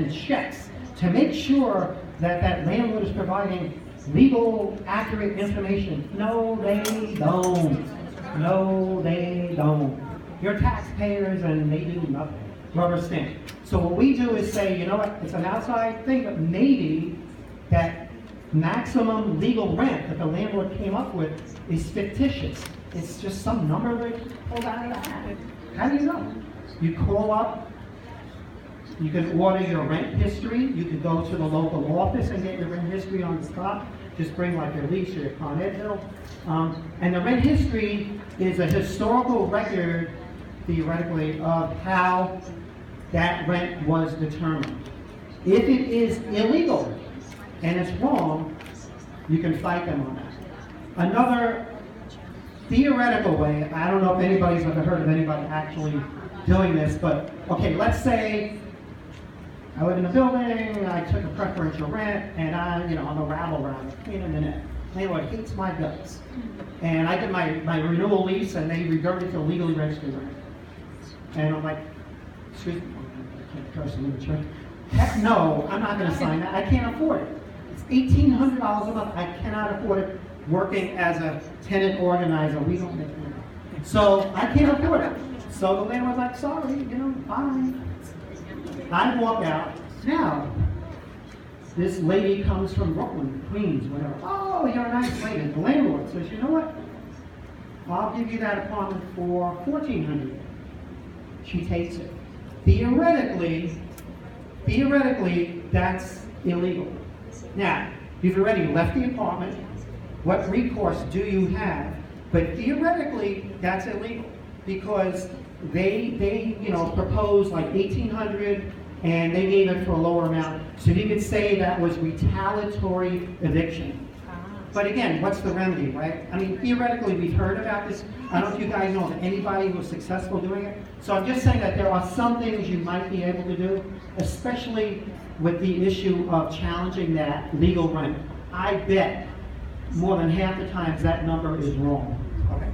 and checks to make sure that that landlord is providing legal, accurate information. No, they don't. No, they don't. You're taxpayers and they do nothing. Rubber stamp. So what we do is say, you know what, it's an outside thing, but maybe that maximum legal rent that the landlord came up with is fictitious. It's just some number they pulled out of the hat. How do you know? You call up, you can order your rent history, you can go to the local office and get your rent history on the spot. Just bring like your lease or your Con Ed bill. And the rent history is a historical record, theoretically, of how that rent was determined. If it is illegal and it's wrong, you can fight them on that. Another theoretical way, I don't know if anybody's ever heard of anybody actually doing this, but okay, let's say I live in a building, I took a preferential rent, and I'm a rabble-rouser, pain in the neck. Landlord hates my guts. And I did my renewal lease, and they reverted to legally registered rent. And I'm like, excuse me, I can't curse in the church. Heck no, I'm not going to sign that. I can't afford it. It's $1,800 a month. I cannot afford it. Working as a tenant organizer, we don't make money. So I can't afford it. So the landlord's like, sorry, fine. I walk out. Now, this lady comes from Brooklyn, Queens, whatever. Oh, you're a nice lady. The landlord says, you know what? I'll give you that apartment for $1,400. She takes it. Theoretically, that's illegal. Now, you've already left the apartment. What recourse do you have? But theoretically, that's illegal because they proposed like $1,800 and they gave it for a lower amount. So you could say that was retaliatory eviction. But again, what's the remedy, right? I mean, theoretically, we've heard about this. I don't know if you guys know of anybody who was successful doing it. So I'm just saying that there are some things you might be able to do, especially with the issue of challenging that legal rent. I bet more than half the times that number is wrong. Okay.